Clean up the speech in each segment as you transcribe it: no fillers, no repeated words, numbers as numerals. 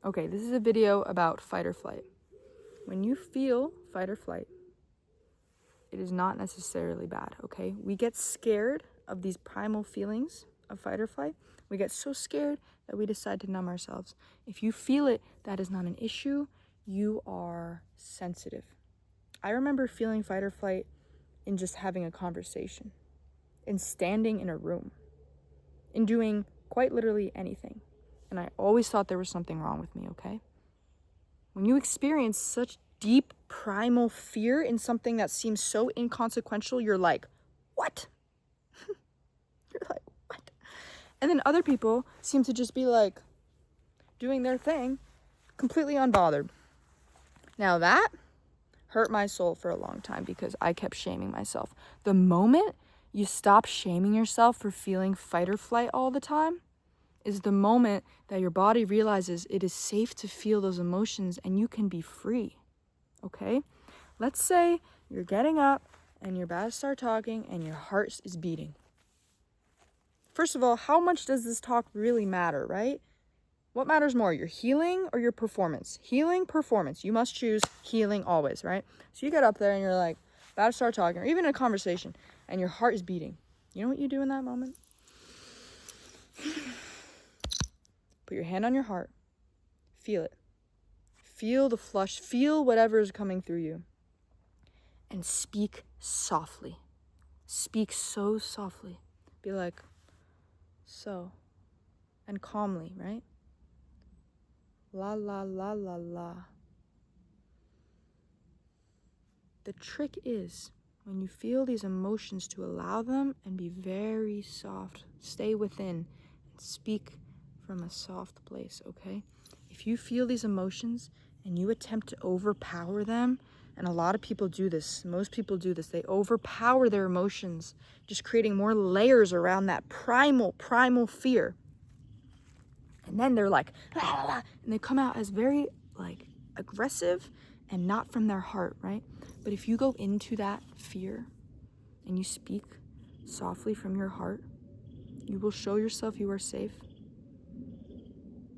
Okay, this is a video about fight or flight. When you feel fight or flight, it is not necessarily bad, okay? We get scared of these primal feelings of fight or flight. We get so scared that we decide to numb ourselves. If you feel it, that is not an issue. You are sensitive. I remember feeling fight or flight in just having a conversation, in standing in a room, in doing quite literally anything. And I always thought there was something wrong with me, okay? When you experience such deep primal fear in something that seems so inconsequential, you're like, what? You're like, what? And then other people seem to just be like doing their thing, completely unbothered. Now that hurt my soul for a long time because I kept shaming myself. The moment you stop shaming yourself for feeling fight or flight all the time is the moment that your body realizes it is safe to feel those emotions and you can be free. Okay? Let's say you're getting up and you're about to start talking and your heart is beating. First of all, how much does this talk really matter, right? What matters more, your healing or your performance? Healing, performance. You must choose healing always, right? So you get up there and you're like about to start talking, or even in a conversation, and your heart is beating. You know what you do in that moment? Put your hand on your heart. Feel it. Feel the flush. Feel whatever is coming through you. And speak softly. Speak so softly. Be like, so. And calmly, right? La, la, la, la, la. The trick is, when you feel these emotions, to allow them and be very soft. Stay within and speak from a soft place, okay? If you feel these emotions and you attempt to overpower them, and a lot of people do this, most people do this, they overpower their emotions, just creating more layers around that primal fear. And then they're like, la, la, la, and they come out as very like aggressive and not from their heart, right? But if you go into that fear and you speak softly from your heart, you will show yourself you are safe.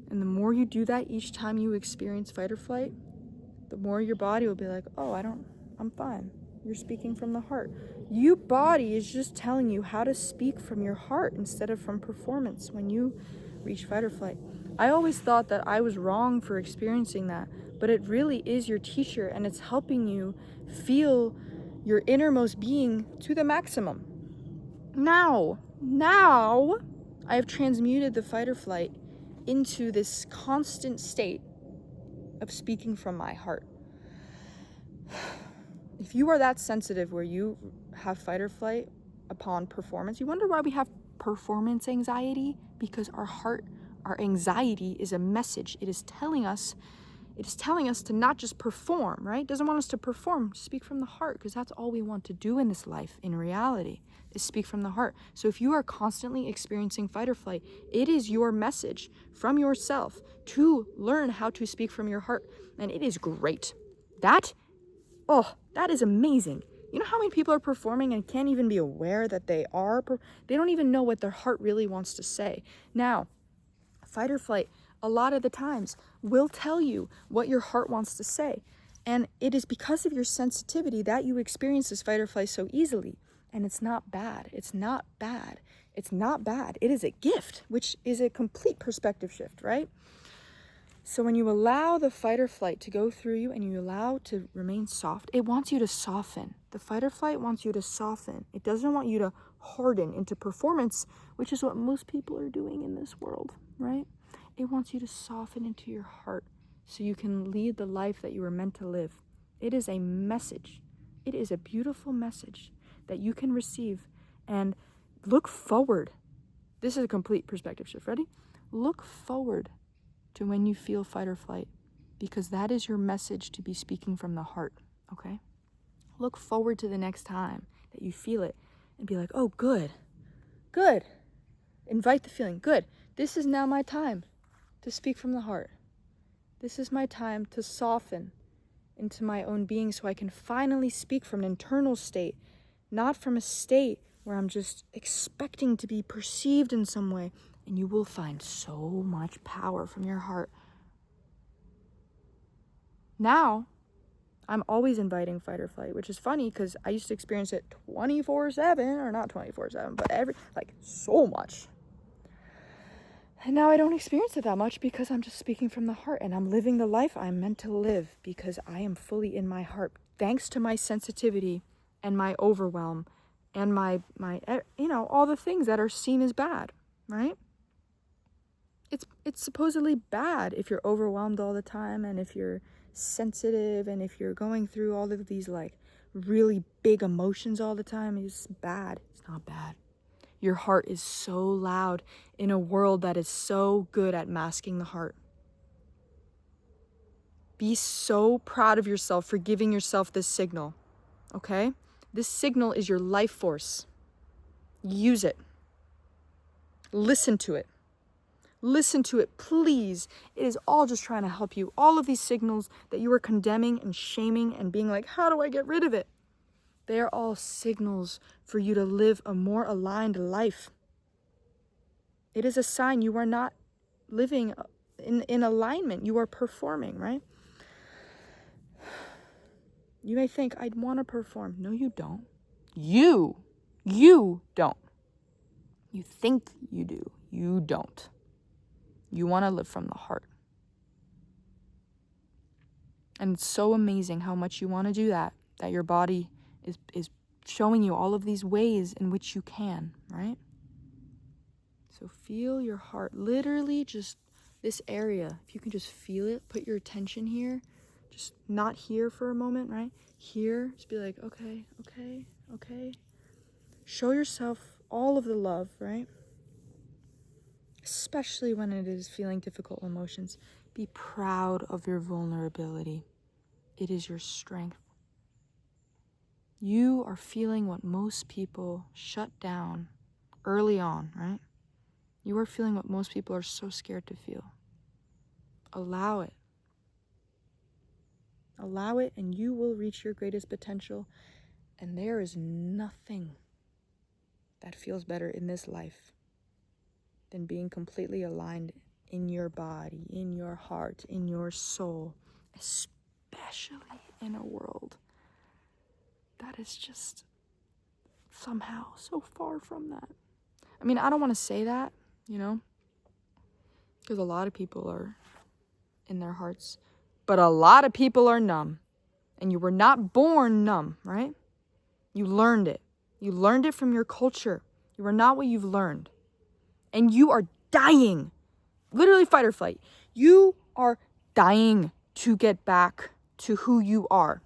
And the more you do that each time you experience fight or flight, the more your body will be like, oh, I'm fine. You're speaking from the heart. Your body is just telling you how to speak from your heart instead of from performance when you reach fight or flight. I always thought that I was wrong for experiencing that, but it really is your teacher, and it's helping you feel your innermost being to the maximum. Now, I have transmuted the fight or flight into this constant state of speaking from my heart. If you are that sensitive where you have fight or flight upon performance, you wonder why we have performance anxiety? Because our anxiety is a message. It is telling us to not just perform, right? It doesn't want us to perform, speak from the heart, because that's all we want to do in this life, in reality, is speak from the heart. So if you are constantly experiencing fight or flight, it is your message from yourself to learn how to speak from your heart. And it is great. That is amazing. You know how many people are performing and can't even be aware that they are? They don't even know what their heart really wants to say. Now, fight or flight, a lot of the times, will tell you what your heart wants to say. And it is because of your sensitivity that you experience this fight or flight so easily. And it's not bad. It's not bad. It's not bad. It is a gift, which is a complete perspective shift, right? So when you allow the fight or flight to go through you and you allow to remain soft, it wants you to soften. The fight or flight wants you to soften. It doesn't want you to harden into performance, which is what most people are doing in this world, right? It wants you to soften into your heart so you can lead the life that you were meant to live. It is a message. It is a beautiful message that you can receive and look forward. This is a complete perspective shift. Ready? Look forward to when you feel fight or flight, because that is your message to be speaking from the heart, okay? Look forward to the next time that you feel it and be like, oh, good. Invite the feeling, good. This is now my time to speak from the heart. This is my time to soften into my own being so I can finally speak from an internal state, not from a state where I'm just expecting to be perceived in some way. And you will find so much power from your heart Now, I'm always inviting fight or flight, which is funny because I used to experience it 24/7, or not 24/7, but so much. And now I don't experience it that much because I'm just speaking from the heart and I'm living the life I'm meant to live because I am fully in my heart, thanks to my sensitivity and my overwhelm and my all the things that are seen as bad, right? It's supposedly bad if you're overwhelmed all the time and if you're sensitive and if you're going through all of these like really big emotions all the time. It's bad. It's not bad. Your heart is so loud in a world that is so good at masking the heart. Be so proud of yourself for giving yourself this signal, okay? This signal is your life force. Use it. Listen to it. Listen to it, please. It is all just trying to help you. All of these signals that you are condemning and shaming and being like, how do I get rid of it? They are all signals for you to live a more aligned life. It is a sign you are not living in alignment. You are performing, right? You may think, I'd want to perform. No, you don't. You don't. You think you do. You don't. You want to live from the heart. And it's so amazing how much you want to do that your body is showing you all of these ways in which you can, right? So feel your heart, literally just this area. If you can just feel it, put your attention here, just not here for a moment, right? Here, just be like, okay. Show yourself all of the love, right? Especially when it is feeling difficult emotions. Be proud of your vulnerability. It is your strength. You are feeling what most people shut down early on, right? You are feeling what most people are so scared to feel. Allow it. Allow it, and you will reach your greatest potential. And there is nothing that feels better in this life than being completely aligned in your body, in your heart, in your soul, especially in a world that is just somehow so far from that. I mean, I don't want to say that, because a lot of people are in their hearts, but a lot of people are numb. And you were not born numb, right? You learned it. You learned it from your culture. You are not what you've learned. And you are dying. Literally fight or flight. You are dying to get back to who you are.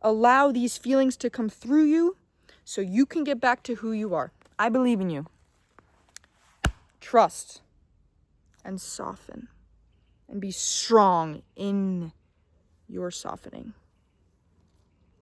Allow these feelings to come through you so you can get back to who you are. I believe in you. Trust and soften and be strong in your softening.